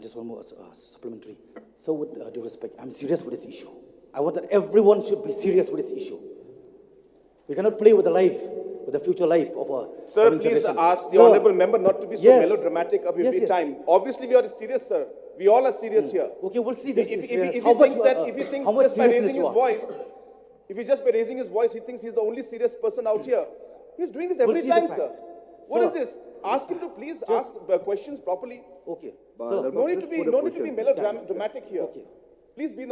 Just one more supplementary. So with due respect, I'm serious with this issue. I want that everyone should be serious with this issue. We cannot play with the life, with the future life of our Sir, please generation. ask the Sir, honourable member not to be so yes. melodramatic of every Yes. time. Obviously, we are serious, sir. We all are serious here. Okay, we'll see this. If seriousness. he thinks how much just by raising seriousness his you are. voice, if he's just by raising his voice, he thinks he's the only serious person out here. He's doing this We'll every see the time, fact. sir. What Sir, is this? Ask him to please ask questions properly. Okay. Sir, No need to be melodramatic here. Okay. Please be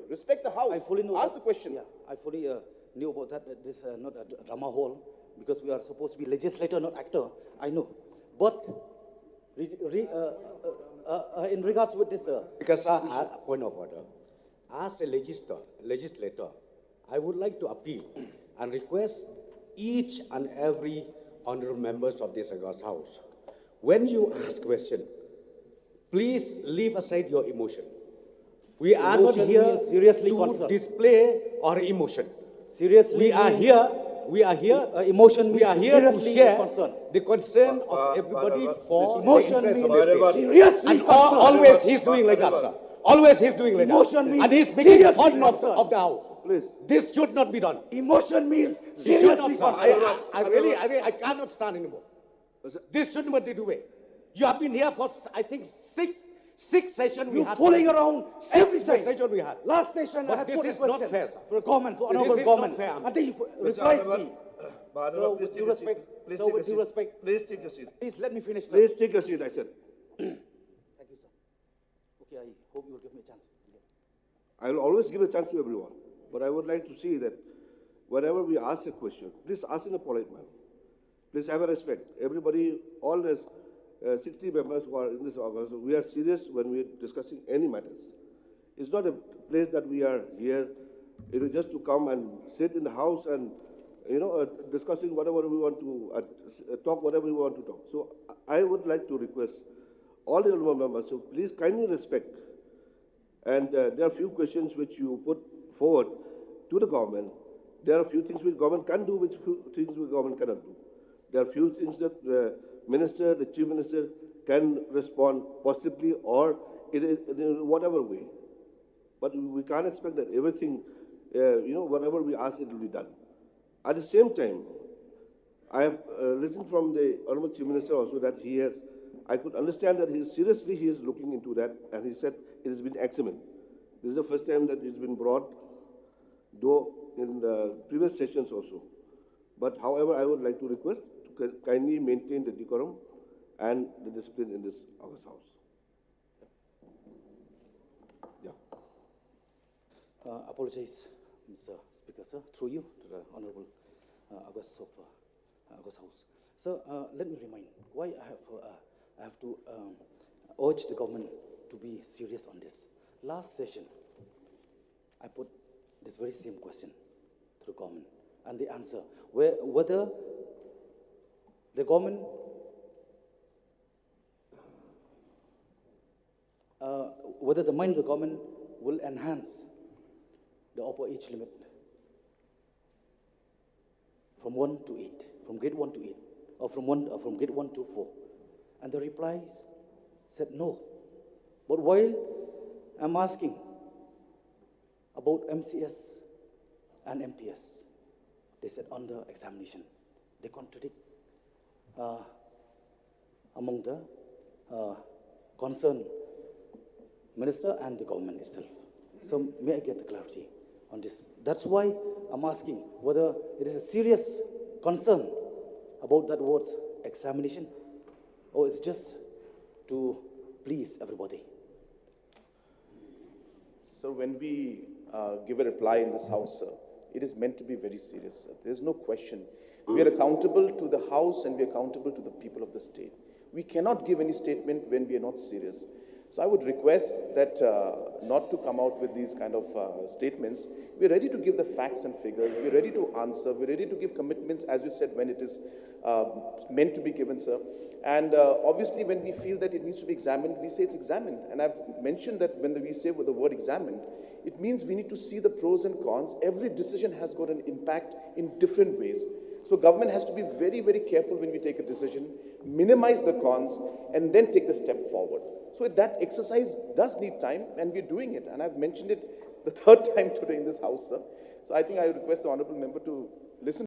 respect the house. I fully know. Ask the question. Yeah, I fully knew about that. That this is not a drama hall because we are supposed to be legislator, not actor. I know, but in regards with this, Because, point of order, as a legislator, I would like to appeal and request each and every honorable members of this August House, when you ask question, please leave aside your emotion. We are not Emotion here means seriously to concerned. display our emotion. seriously, We are here. emotion We are means here to seriously share concerned. the concern of everybody for Emotion the interest means of the state. seriously And concerned. always he's doing like that, sir. Always he's doing like Emotion that. means And he's making seriously fun concerned. of the house. Please. This should not be done. Emotion means This should not, seriously sir. concerned. I cannot stand anymore. This should not be the way. You have been here for, I think, six sessions we You had. fooling around every time. Session we had. Last session But I had this put a is not question fair, sir. to the government, to This honorable is not government. fair. And then you replied to me. But So please with take due a seat. respect, Please so take a with due seat. respect, Please take a seat. please let me finish, sir. Please take a seat, I said. Thank you, sir. Okay, I hope you will give me a chance. I will always give a chance to everyone. But I would like to see that whenever we ask a question, please ask in a polite manner. Please have a respect. Everybody, all the 60 members who are in this organization, we are serious when we are discussing any matters. It's not a place that we are here just to come and sit in the house and discussing whatever we want to talk, whatever we want to talk. So I would like to request all the honorable members, so please kindly respect. And there are few questions which you put forward to the government. There are few things which government can do, which few things which government cannot do. There are few things that the minister, the chief minister can respond positively or in whatever way. But we can't expect that everything, whatever we ask, it will be done. At the same time, I have listened from the Honorable Chief Minister also that he has, I could understand that he is looking into that, and he said it has been examined. This is the first time that it's been brought, though in the previous sessions also. But however, I would like to request to kindly maintain the decorum and the discipline in this August House. Yeah. Apologize, Mr. Speaker, sir, through you to the Honorable August House. Sir, let me remind why I have to urge the government to be serious on this. Last session, I put this very same question to the government, and the answer whether the government whether the mind of the government will enhance the upper age limit from 1 to 8, from grade 1 to 8, or from grade 1 to 4. And the replies said no. But while I'm asking about MCS and MPS, they said under examination. They contradict among the concerned minister and the government itself. So may I get the clarity on this? That's why I'm asking whether it is a serious concern about that word's examination, or it's just to please everybody. So when we give a reply in this house, sir, it is meant to be very serious, sir. There is no question. We are accountable to the house and we are accountable to the people of the state. We cannot give any statement when we are not serious. So I would request that not to come out with these kind of statements. We're ready to give the facts and figures. We're ready to answer. We're ready to give commitments, as you said, when it is meant to be given, sir. And obviously, when we feel that it needs to be examined, we say it's examined. And I've mentioned that when we say with the word examined, it means we need to see the pros and cons. Every decision has got an impact in different ways. So government has to be very, very careful when we take a decision, minimize the cons, and then take the step forward. So that exercise does need time, and we're doing it. And I've mentioned it the third time today in this house, sir. So I think I would request the honorable member to listen